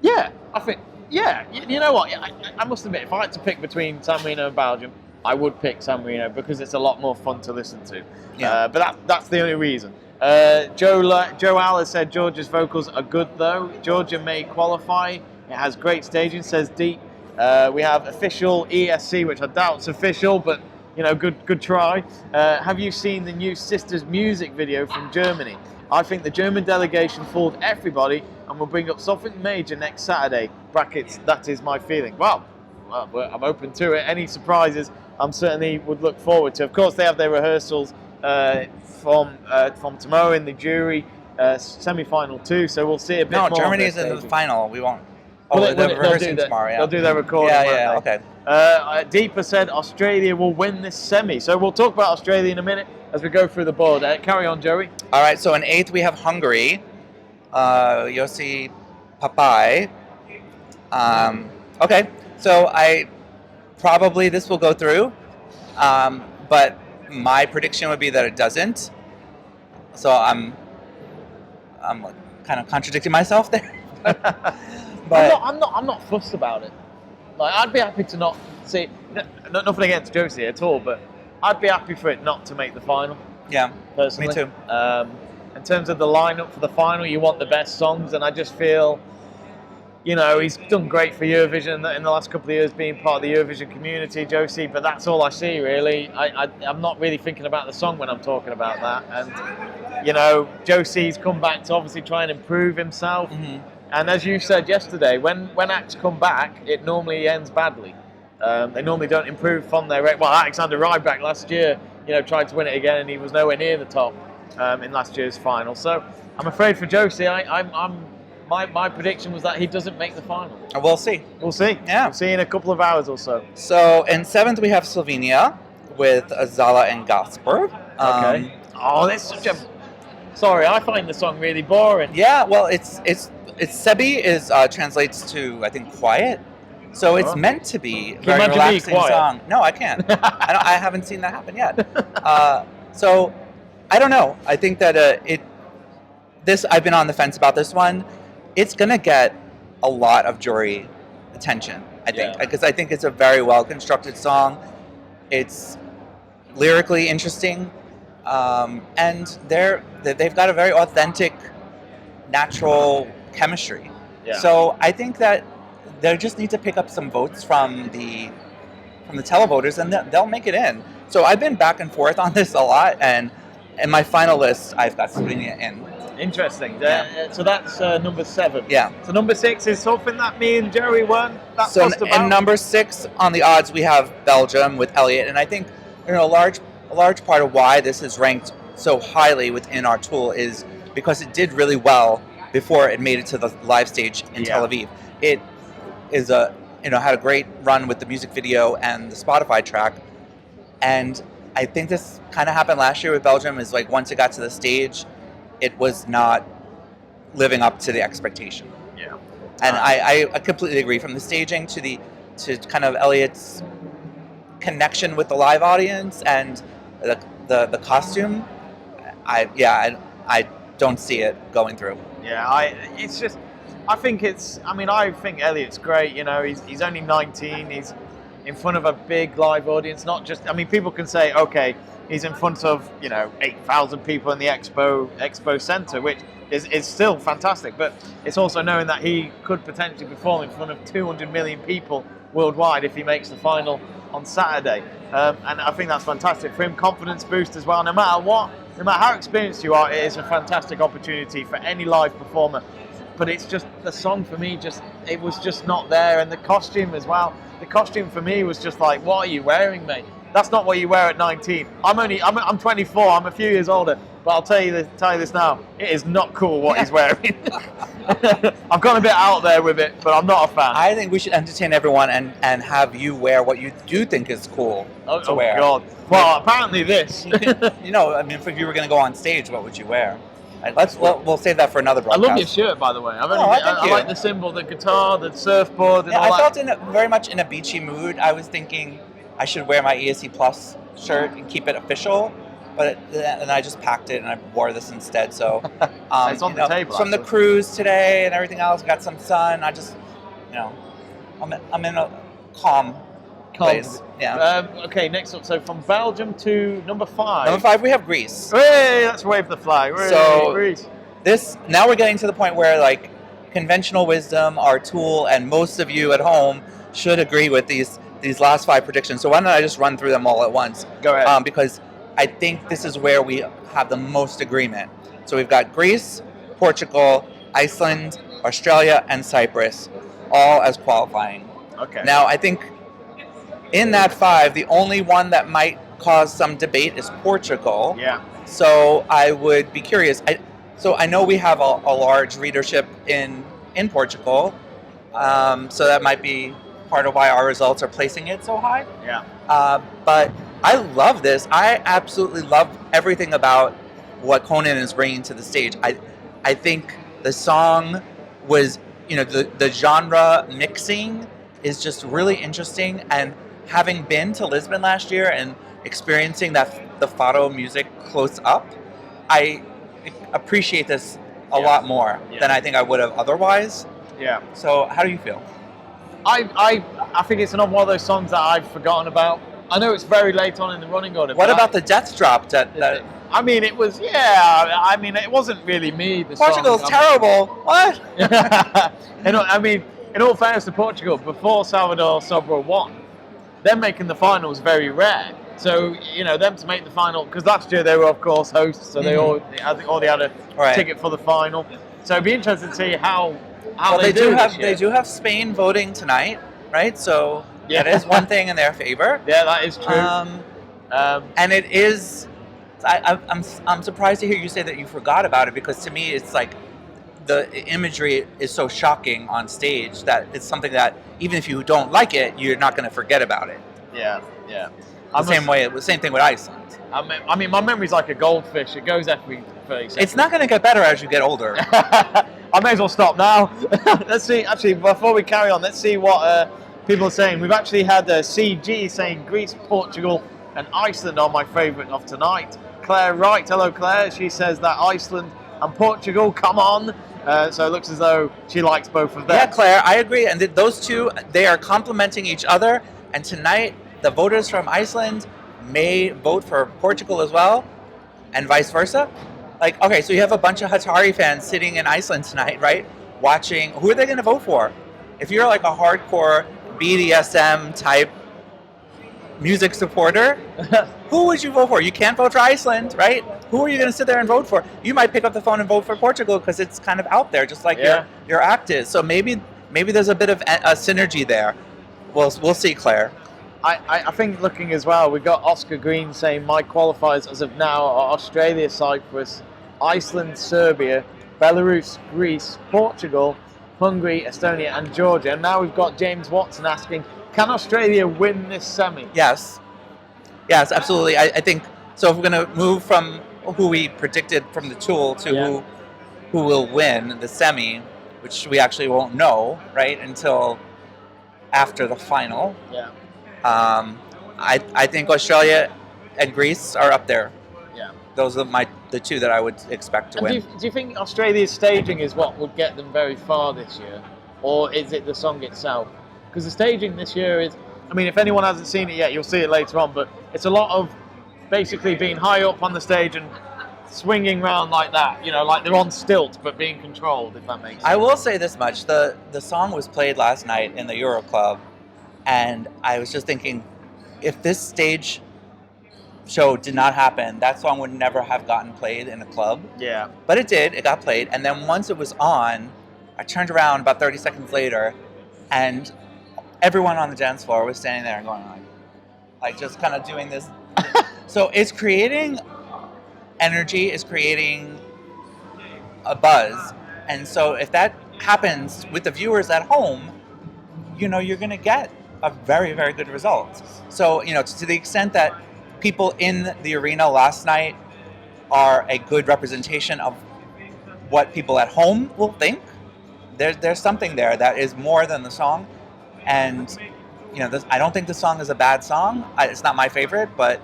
Yeah, I think, you know what? I must admit, if I had to pick between San Marino and Belgium, I would pick San Marino because it's a lot more fun to listen to. Yeah. But that's the only reason. Joe Aller said Georgia's vocals are good though. Georgia may qualify. It has great staging, says Deep. We have official ESC, which I doubt's official, but you know, good try. Have you seen the new Sisters music video from Germany? I think the German delegation fooled everybody and will bring up something major next Saturday. Brackets, that is my feeling. Well, I'm open to it. Any surprises, I'm certainly would look forward to. Of course, they have their rehearsals from tomorrow in the jury semi-final too. So we'll see a bit more. No, Germany is in the final. We won't. Well, they're rehearsing tomorrow. Yeah. They'll do their recording. Yeah. Okay. Deepa said Australia will win this semi. So we'll talk about Australia in a minute as we go through the board. Carry on, Joey. All right. So in 8th we have Hungary. Yossi Papai. Okay, so this will go through, but my prediction would be that it doesn't. So I'm kind of contradicting myself there. But I'm not fussed about it. Like, I'd be happy to not see. Nothing against Josie at all, but I'd be happy for it not to make the final. yeah, Personally, me too. In terms of the lineup for the final, you want the best songs, and I just feel, he's done great for Eurovision in the last couple of years, being part of the Eurovision community, Josie. But that's all I see, really. I'm not really thinking about the song when I'm talking about that. And Josie's come back to obviously try and improve himself. Mm-hmm. And as you said yesterday, when acts come back, it normally ends badly. They normally don't improve from their. Well, Alexander Rybak last year, tried to win it again, and he was nowhere near the top in last year's final. So I'm afraid for Josie, my prediction was that he doesn't make the final. We'll see. We'll see. Yeah. We'll see in a couple of hours or so. So in 7th we have Slovenia with Zala and Gasper. Okay. That's such a. Sorry, I find the song really boring. Yeah, well, it's Sebi translates to, I think, quiet. So it's meant to be a very imagine relaxing being quiet? song. No, I can't. I haven't seen that happen yet. So I don't know. I think that I've been on the fence about this one. It's gonna get a lot of jury attention, I think, because I think it's a very well constructed song. It's lyrically interesting, and they've got a very authentic, natural chemistry. Yeah. So I think that they just need to pick up some votes from the televoters, and they'll make it in. So I've been back and forth on this a lot, and in my final list, I've got Slovenia in. Interesting. Yeah. So that's number 7. Yeah. So number 6 is something that me and Jerry weren't that fussed about. In number 6 on the odds, we have Belgium with Elliot, and I think a large part of why this is ranked so highly within our tool is because it did really well before it made it to the live stage in Tel Aviv. It is had a great run with the music video and the Spotify track, and I think this kind of happened last year with Belgium. Is like once it got to the stage, it was not living up to the expectation. Yeah. And I completely agree. From the staging to kind of Elliot's connection with the live audience and the costume, I don't see it going through. Yeah, I think Elliot's great. He's only 19. He's in front of a big live audience. Not just. People can say, okay, he's in front of 8,000 people in the expo center, which is still fantastic. But it's also knowing that he could potentially perform in front of 200 million people worldwide if he makes the final on Saturday. And I think that's fantastic for him. Confidence boost as well. No matter how experienced you are, it is a fantastic opportunity for any live performer. But it's just the song for me. It was just not there, and the costume as well. The costume for me was just like, what are you wearing, mate? That's not what you wear at 19. I'm 24. I'm a few years older, but I'll tell you this now. It is not cool what he's wearing. I've gone a bit out there with it, but I'm not a fan. I think we should entertain everyone and have you wear what you do think is cool to wear. Oh God! Well, apparently this. If you were going to go on stage, what would you wear? We'll save that for another I broadcast. love your shirt, by the way. Thank I you. like the symbol, the guitar, the surfboard. And Yeah, all I that. felt very much in a beachy mood. I was thinking I should wear my ESC Plus shirt and keep it official, and I just packed it and I wore this instead. So It's on the table. From the cruise today and everything else, got some sun. I just, I'm in a calm place. Yeah. Okay, next up. So from Belgium to number 5. Number 5, we have Greece. Hey, let's wave the flag. Hey, So- Greece. Now we're getting to the point where conventional wisdom, our tool, and most of you at home should agree with these last 5 predictions. So why don't I just run through them all at once? Go ahead. Because I think this is where we have the most agreement. So we've got Greece, Portugal, Iceland, Australia, and Cyprus, all as qualifying. Okay. Now, I think in that 5, the only one that might cause some debate is Portugal. Yeah. So I would be curious. So I know we have a large readership in Portugal, so that might be part of why our results are placing it so high. Yeah. But I love this. I absolutely love everything about what Conan is bringing to the stage. I think the song was the genre mixing is just really interesting. And having been to Lisbon last year and experiencing the Fado music close up, I appreciate this a lot more than I think I would have otherwise. Yeah. So how do you feel? I think it's another one of those songs that I've forgotten about. I know it's very late on in the running order. What about the death drop? That I mean, it was, I mean, it wasn't really me. The Portugal's song. terrible. What? I mean, in all fairness to Portugal, before Salvador Sobral won, them making the final was very rare. So, them to make the final, because last year they were, of course, hosts, so I think they had a ticket for the final. So it'd be interesting to see how they do have Spain voting tonight, right? So that is one thing in their favor. Yeah, that is true. And it is. I'm surprised to hear you say that you forgot about it, because to me it's like the imagery is so shocking on stage that it's something that even if you don't like it, you're not going to forget about it. Yeah. The same thing with Iceland. I mean, my memory's like a goldfish. It goes every 30 seconds. It's not going to get better as you get older. I may as well stop now. Let's see. Actually, before we carry on, let's see what people are saying. We've actually had CG saying Greece, Portugal, and Iceland are my favourite of tonight. Claire Wright, hello Claire. She says that Iceland and Portugal, come on. So it looks as though she likes both of them. Yeah, Claire, I agree. And those two, they are complementing each other. And tonight, the voters from Iceland may vote for Portugal as well, and vice versa. Like, okay, so you have a bunch of Hatari fans sitting in Iceland tonight, right? Watching. Who are they going to vote for? If you're like a hardcore BDSM type music supporter, who would you vote for? You can't vote for Iceland, right? Who are you going to sit there and vote for? You might pick up the phone and vote for Portugal because it's kind of out there, just like your act is. So maybe there's a bit of a synergy there. We'll see, Claire. I think looking as well, we've got Oscar Green saying my qualifiers as of now are Australia, Cyprus, Iceland, Serbia, Belarus, Greece, Portugal, Hungary, Estonia, and Georgia. And now we've got James Watson asking, can Australia win this semi? Yes, absolutely. I think so. If we're going to move from who we predicted from the tool to who will win the semi, which we actually won't know, right, until after the final. Yeah. I think Australia and Greece are up there. Yeah. Those are the two that I would expect to win. Do you think Australia's staging is what would get them very far this year? Or is it the song itself? Because the staging this year is, I mean, if anyone hasn't seen it yet, you'll see it later on, but it's a lot of basically being high up on the stage and swinging around like that, like they're on stilts but being controlled, if that makes sense. I will say this much, the song was played last night in the Euro Club, and I was just thinking, if this stage show did not happen, that song would never have gotten played in a club. Yeah. But it did, it got played, and then once it was on, I turned around about 30 seconds later, and everyone on the dance floor was standing there and going like just kind of doing this. So it's creating energy, it's creating a buzz. And so if that happens with the viewers at home, you're going to get a very, very good result. So, to the extent that people in the arena last night are a good representation of what people at home will think, there's something there that is more than the song. And I don't think the song is a bad song. It's not my favorite, but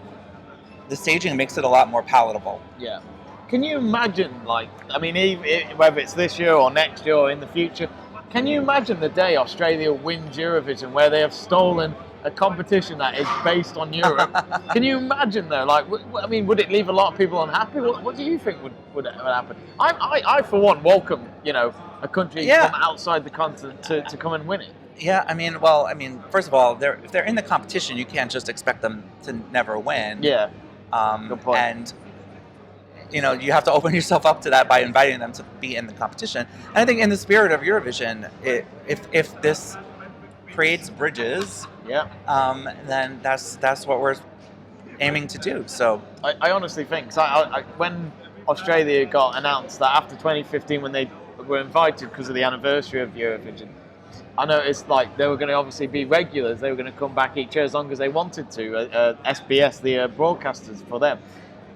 the staging makes it a lot more palatable. Yeah. Can you imagine, whether it's this year or next year or in the future, can you imagine the day Australia wins Eurovision where they have stolen a competition that is based on Europe? Can you imagine though? Would it leave a lot of people unhappy? What do you think would happen? I for one welcome, a country from outside the continent to come and win it. Yeah, first of all, if they're in the competition, you can't just expect them to never win. Yeah, good point. And you have to open yourself up to that by inviting them to be in the competition. And I think in the spirit of Eurovision, if this creates bridges, then that's what we're aiming to do. So I honestly think, when Australia got announced that after 2015, when they were invited because of the anniversary of Eurovision, I noticed they were going to obviously be regulars. They were going to come back each year as long as they wanted to. SBS, the broadcasters for them.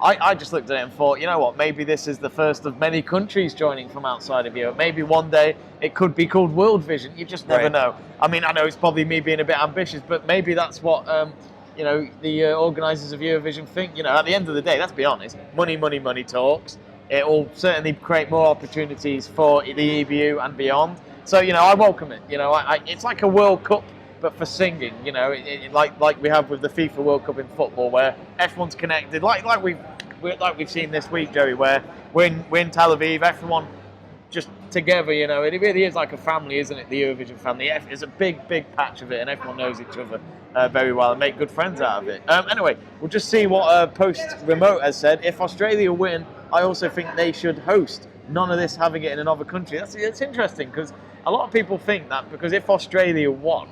I just looked at it and thought, you know what, maybe this is the first of many countries joining from outside of Europe. Maybe one day it could be called World Vision. You just never know. I mean, I know it's probably me being a bit ambitious, but maybe that's what the organisers of Eurovision think. At the end of the day, let's be honest, money talks. It will certainly create more opportunities for the EBU and beyond. So, I welcome it. It's like a World Cup, but for singing. Like we have with the FIFA World Cup in football, where everyone's connected. Like we've seen this week, Joey, where we're in Tel Aviv, everyone just together. It really is like a family, isn't it? The Eurovision family. It's a big patch of it, and everyone knows each other very well and make good friends out of it. Anyway, we'll just see what Post Remote has said. If Australia win, I also think they should host. None of this having it in another country. It's interesting because a lot of people think that because if Australia won,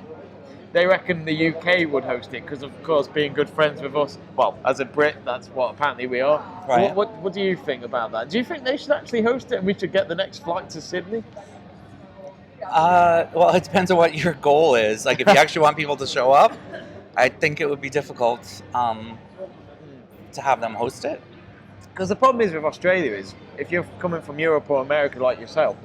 they reckon the UK would host it because, of course, being good friends with us. Well, as a Brit, that's what apparently we are. Right. What do you think about that? Do you think they should actually host it and we should get the next flight to Sydney? Well, it depends on what your goal is. Like, if you actually want people to show up, I think it would be difficult to have them host it. Because the problem is with Australia is if you're coming from Europe or America like yourself,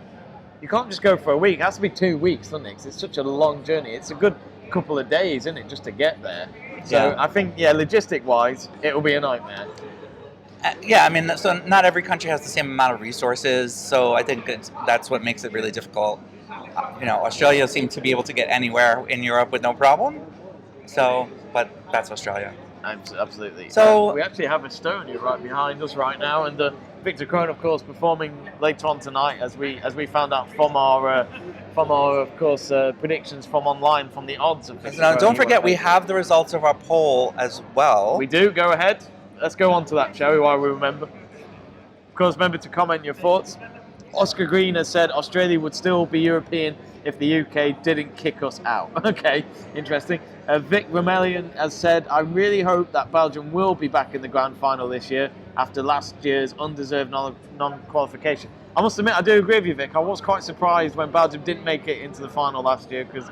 you can't just go for a week. It has to be 2 weeks, doesn't it? 'Cause it's such a long journey. It's a good couple of days, isn't it, just to get there? So I think, logistic-wise, it will be a nightmare. I mean, so not every country has the same amount of resources, so I think that's what makes it really difficult. Australia seemed to be able to get anywhere in Europe with no problem. So, but that's Australia. Absolutely. So we actually have Estonia right behind us right now, and Victor Krohn, of course, performing later on tonight, as we found out from our of course predictions from online from the odds of Victor Now, Krohn. don't forget we have the results of our poll as well. We do. Go ahead. Let's go on to that, shall we? While we remember. Of course, remember to comment your thoughts. Oscar Green has said Australia would still be European if the UK didn't kick us out. Okay, interesting. Vic Romelian has said, I really hope that Belgium will be back in the grand final this year after last year's undeserved non-qualification. I must admit, I do agree with you, Vic. I was quite surprised when Belgium didn't make it into the final last year because,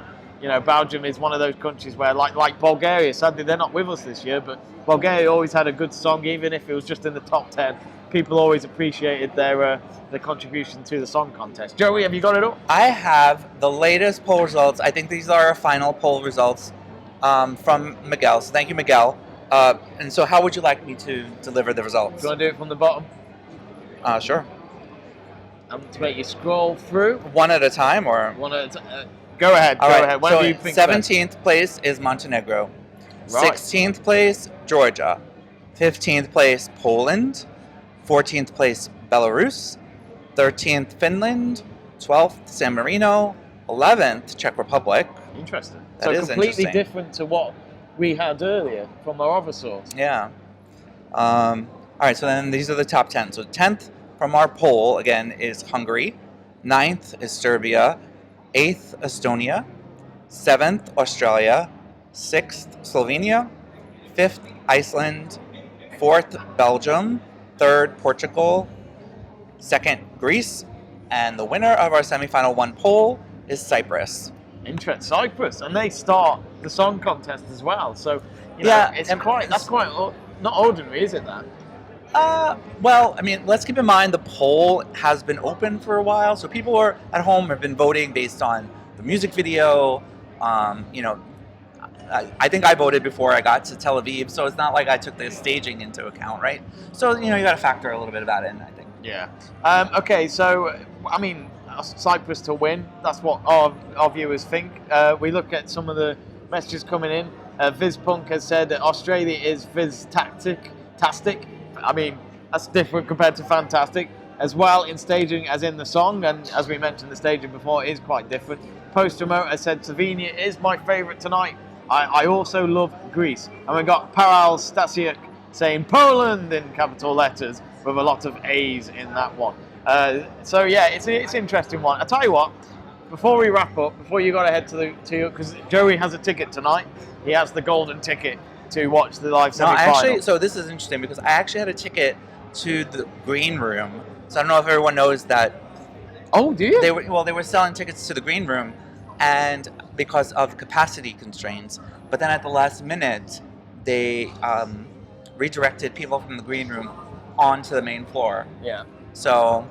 Belgium is one of those countries where, like Bulgaria, sadly they're not with us this year, but Bulgaria always had a good song, even if it was just in the top 10. People always appreciated their contribution to the song contest. Joey, have you got it up? I have the latest poll results. I think these are our final poll results from Miguel. So thank you, Miguel. And so how would you like me to deliver the results? Do you want to do it from the bottom? Sure. To make you scroll through? One at a time, or? One at a time. Go ahead. All go right. ahead. Whatever So you think. 17th place is Montenegro. Right. 16th place, Georgia. 15th place, Poland. 14th place, Belarus. 13th, Finland. 12th, San Marino. 11th, Czech Republic. Interesting. That so is completely interesting. different to what we had earlier from our other source. Yeah. All right, so then these are the top 10. So 10th from our poll, again, is Hungary. 9th is Serbia. 8th, Estonia. 7th, Australia. 6th, Slovenia. 5th, Iceland. 4th, Belgium. 3rd, Portugal. 2nd, Greece. And the winner of our semifinal 1 poll is Cyprus. Interesting. Cyprus, and they start the song contest as well. So, that's quite not ordinary, is it? That. Well, I mean, let's keep in mind the poll has been open for a while, so people are at home have been voting based on the music video. I think I voted before I got to Tel Aviv, so it's not like I took the staging into account, right? So, you got to factor a little bit of that in, I think. Yeah. Okay, so, I mean, Cyprus to win, that's what our viewers think. We look at some of the messages coming in. Vizpunk has said that Australia is Viz-tastic. I mean, that's different compared to fantastic. As well in staging as in the song, and as we mentioned, the staging before is quite different. Post Remote has said Slovenia is my favourite tonight. I also love Greece. And we've got Paral Stasiuk saying Poland in capital letters with a lot of A's in that one. It's an interesting one. I tell you what, before we wrap up, before you got to head to because Joey has a ticket tonight. He has the golden ticket to watch the live semi-final. So this is interesting because I actually had a ticket to the green room. So I don't know if everyone knows that. Oh, do you? They were selling tickets to the green room, and because of capacity constraints. But then at the last minute, they redirected people from the green room onto the main floor. Yeah. So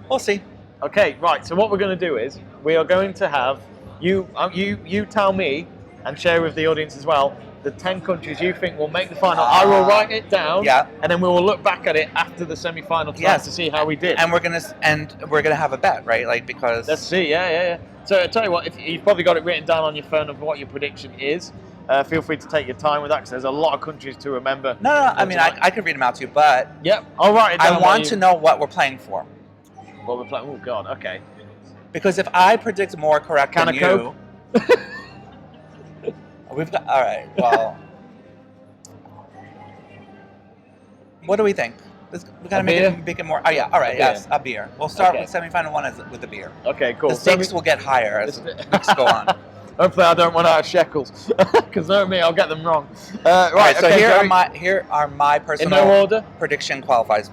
we'll see. Okay, right. So what we're going to do is we are going to have you tell me and share with the audience as well the 10 countries you think will make the final. I will write it down. Yeah. And then we will look back at it after the semi-final tonight Yes. to see how we did. And we're gonna have a bet, right? Like because Let's see. Yeah. So I tell you what, if you've probably got it written down on your phone of what your prediction is, feel free to take your time with that because there's a lot of countries to remember. No. I mean, I could read them out to you, but Yep. I'll write it down. I want to know what we're playing for. What we're playing. Oh God. Okay. Because if I predict more correct Can than of you, Coke? we've got. All right. Well, what do we think? We gotta make it more. Oh yeah. All right. Yes, a beer. We'll start Okay. with semifinal one with the beer. Okay. Cool. The stakes will get higher as weeks go on. Hopefully, I don't run out of shekels because know me, I'll get them wrong. Right. Right. So okay, here are my in personal no order. prediction qualifiers.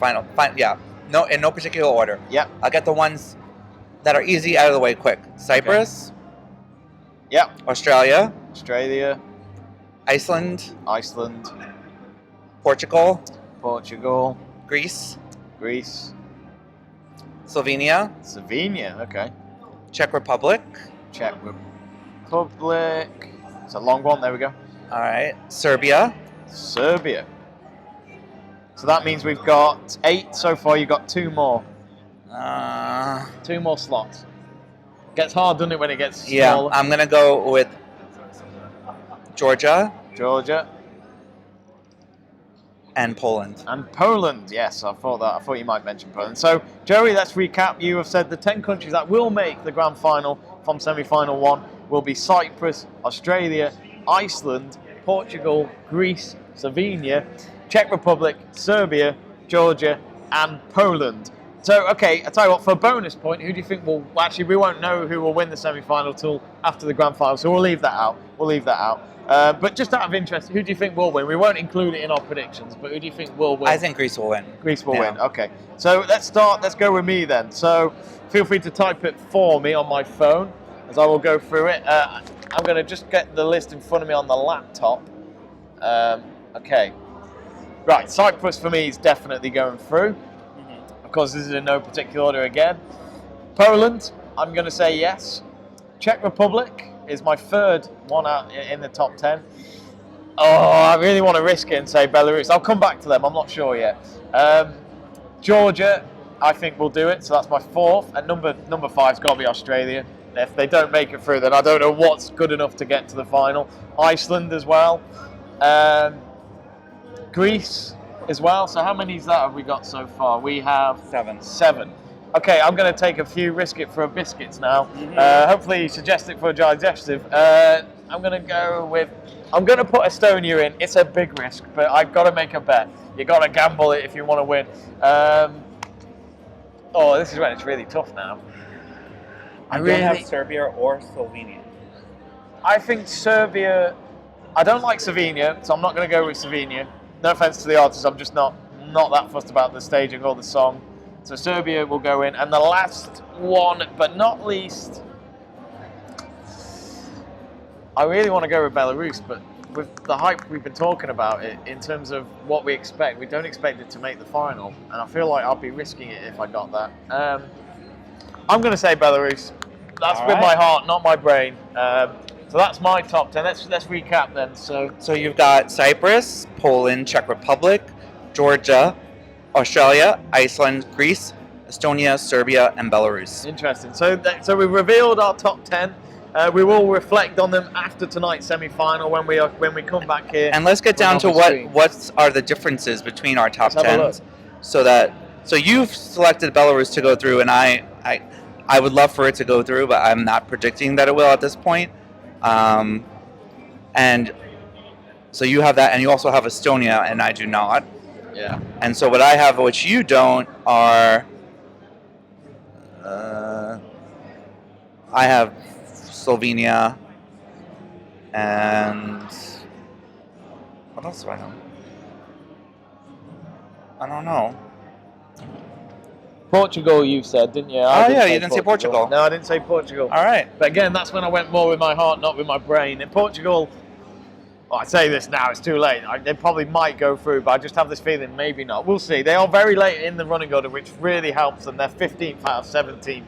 Yeah. No, in no particular order. Yep. I'll get the ones that are easy out of the way quick. Cyprus, Yep. Australia, Australia, Iceland, Iceland, Portugal, Portugal, Greece, Greece, Slovenia, Slovenia. Okay. Czech Republic. Czech Republic. It's a long one. There we go. All right. Serbia. Serbia. So that means we've got 8 so far. You've got 2 more. 2 more slots. Gets hard, doesn't it, when it gets Yeah, smaller? I'm gonna go with Georgia Georgia and Poland. and Poland. Yes, I thought that. I thought you might mention Poland. So, Joey, let's recap. You have said the 10 countries that will make the grand final from semi-final 1 will be Cyprus, Australia, Iceland, Portugal, Greece, Slovenia, Czech Republic, Serbia, Georgia, and Poland. So, okay, I tell you what, for a bonus point, who do you think will... Well, actually, we won't know who will win the semi-final till after the grand final, so we'll leave that out. But just out of interest, who do you think will win? We won't include it in our predictions, but who do you think will win? I think Greece will win. Greece will Yeah. win, okay. So, let's start. Let's go with me then. So, feel free to type it for me on my phone, as I will go through it. I'm going to just get the list in front of me on the laptop. Okay. Right, Cyprus for me is definitely going through. Of course, this is in no particular order again. Poland, I'm going to say yes. Czech Republic is my third one out in the top 10. Oh, I really want to risk it and say Belarus. I'll come back to them, I'm not sure yet. Georgia, I think will do it, so that's my fourth. And number 5's got to be Australia. If they don't make it through, then I don't know what's good enough to get to the final. Iceland as well. Greece as well. So how many is that have we got so far? We have 7. Okay, I'm going to take a few risk it for a biscuits now. Hopefully suggest it for a digestive. I'm going to put Estonia in. It's a big risk, but I've got to make a bet. You've got to gamble it if you want to win. This is when it's really tough now. I don't have Serbia or Slovenia. I think Serbia... I don't like Slovenia, so I'm not going to go with Slovenia. No offense to the artists, I'm just not that fussed about the staging or the song. So Serbia will go in. And the last one, but not least, I really want to go with Belarus, but with the hype we've been talking about it, in terms of what we expect, we don't expect it to make the final. And I feel like I'll be risking it if I got that. I'm going to say Belarus. That's with my heart, not my brain. So that's my top 10. Let's recap then. So you've got Cyprus, Poland, Czech Republic, Georgia, Australia, Iceland, Greece, Estonia, Serbia, and Belarus. Interesting. So we've revealed our top 10. We will reflect on them after tonight's semi-final when we come back here. And let's get down to what are the differences between our top 10s. So you've selected Belarus to go through, and I would love for it to go through, but I'm not predicting that it will at this point. And so you have that, and you also have Estonia, and I do not. Yeah. And so what I have, which you don't, are I have Slovenia, and what else do I have? I don't know. Portugal, you said, didn't you? You didn't say Portugal. No, I didn't say Portugal. All right. But again, that's when I went more with my heart, not with my brain. In Portugal, Well, I say this now, it's too late. They probably might go through, but I just have this feeling maybe not. We'll see. They are very late in the running order, which really helps them. They're 15th out of 17th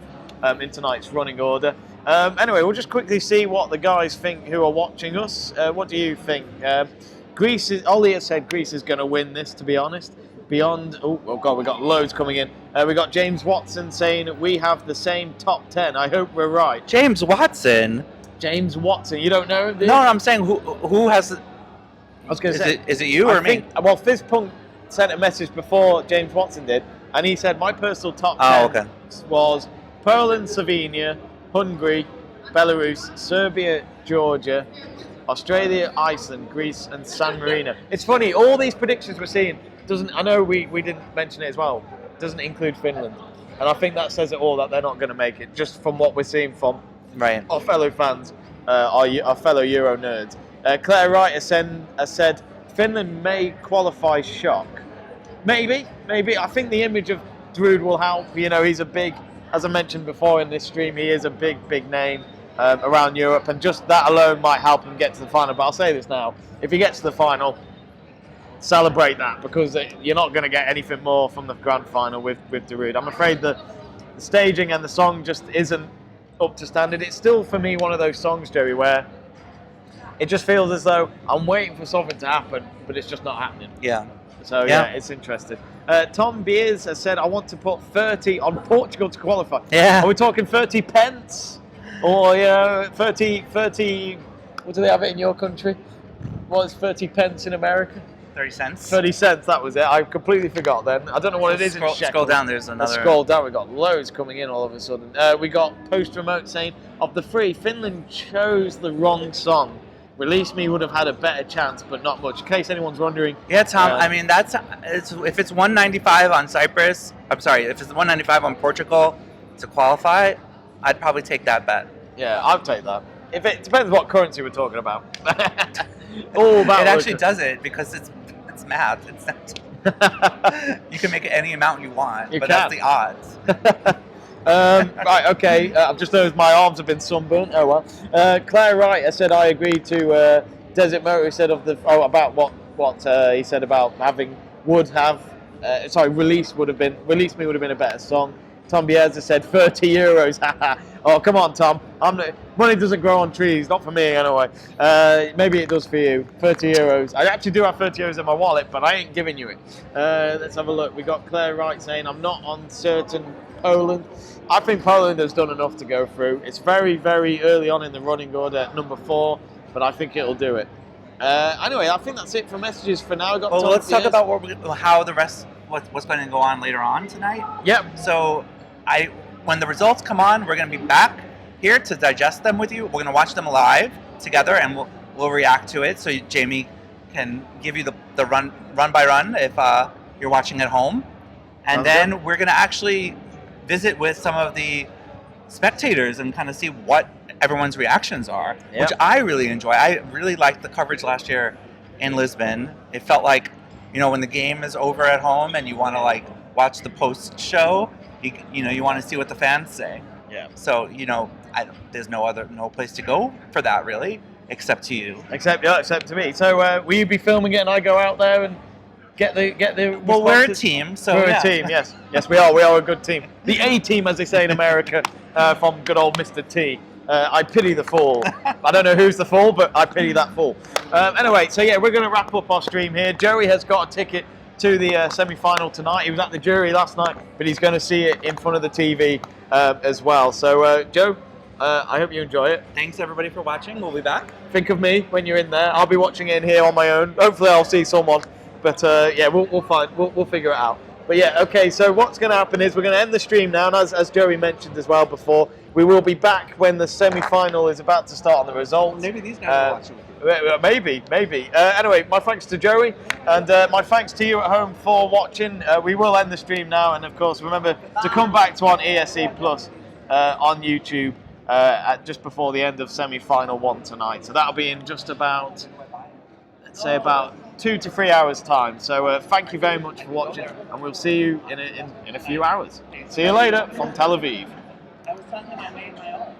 in tonight's running order. Anyway, we'll just quickly see what the guys think who are watching us. What do you think? Ollie has said Greece is going to win this, to be honest. Beyond, oh God, we got loads coming in. We got James Watson saying we have the same top 10. I hope we're right. James Watson. James Watson, you don't know him, do you? No, I'm saying who has. I was going to say, is it you or me? Well, Fizzpunk sent a message before James Watson did, and he said my personal top 10 was Poland, Slovenia, Hungary, Belarus, Serbia, Georgia, Australia, Iceland, Greece, and San Marino. It's funny, all these predictions we're seeing doesn't. I know we didn't mention it as well. Doesn't include Finland, and I think that says it all that they're not going to make it. Just from what we're seeing from our fellow fans, our fellow Euro nerds. Claire Wright has said Finland may qualify shock. Maybe. I think the image of Drude will help. You know, he's a big, as I mentioned before in this stream, he is a big name around Europe, and just that alone might help him get to the final. But I'll say this now: if he gets to the final, celebrate that, because you're not going to get anything more from the grand final with Drude. I'm afraid the staging and the song just isn't up to standard. It's still, for me, one of those songs, Joey, where it just feels as though I'm waiting for something to happen, but it's just not happening. Yeah. So, yeah, it's interesting. Tom Beers has said, I want to put 30 on Portugal to qualify. Yeah. Are we talking 30 pence? Or, 30, what do they have it in your country? What is 30 pence in America? 30 cents. 30 cents, that was it. I completely forgot then. I don't know what it is in shekels. Scroll down, there's another. Let's scroll down, we've got loads coming in all of a sudden. We got Post Remote saying, of the three, Finland chose the wrong song. Release Me would have had a better chance, but not much. In case anyone's wondering. Yeah, Tom, I mean, if it's 195 on Cyprus, I'm sorry, if it's 195 on Portugal to qualify, I'd probably take that bet. Yeah, I'd take that. If it depends what currency we're talking about. All about it actually does it, because it's math. It's not, you can make it any amount you want, that's the odds. Right, okay. I've just noticed my arms have been sunburnt. Oh well. Claire Wright, I said I agreed to Desert Motor. He said about what he said about Release Me would have been a better song. Tom Bielsa said 30 euros. Oh, come on, Tom. Money doesn't grow on trees. Not for me, anyway. Maybe it does for you. 30 euros. I actually do have 30 euros in my wallet, but I ain't giving you it. Let's have a look. We got Claire Wright saying, I'm not on certain Poland. I think Poland has done enough to go through. It's very, very early on in the running order at number 4, but I think it'll do it. Anyway, I think that's it for messages for now. Let's talk about how the rest, what's going to go on later on tonight. Yep. So when the results come on, we're going to be back here to digest them with you. We're going to watch them live together, and we'll react to it. So Jamie can give you the run by run if you're watching at home, and then we're going to actually visit with some of the spectators and kind of see what everyone's reactions are, which I really enjoy. I really liked the coverage last year in Lisbon. It felt like, when the game is over at home and you want to watch the post show, you want to see what the fans say. Yeah. So there's no place to go for that really, except to you. Except to me. So will you be filming it and I go out there and get the Well, we're a team, so we're a team. Yes, we are a good team. The A team, as they say in America, from good old Mr. T. I pity the fool. I don't know who's the fool, but I pity that fool. Anyway, so we're going to wrap up our stream here. Joey has got a ticket to the semi-final tonight. He was at the jury last night, but he's going to see it in front of the TV as well. So, Joe, I hope you enjoy it. Thanks, everybody, for watching. We'll be back. Think of me when you're in there. I'll be watching it in here on my own. Hopefully, I'll see someone. But we'll figure it out. But okay, so what's going to happen is we're going to end the stream now, and as Joey mentioned as well before, we will be back when the semi-final is about to start on the results. Maybe these guys will watch it. Maybe. Anyway, my thanks to Joey, and my thanks to you at home for watching. We will end the stream now, and of course, remember to come back to on ESE Plus on YouTube just before the end of semi-final 1 tonight. So that'll be in just about, let's say, about 2 to 3 hours time. So thank you very much for watching, and we'll see you in a few hours. See you later from Tel Aviv. I was telling him I made my own.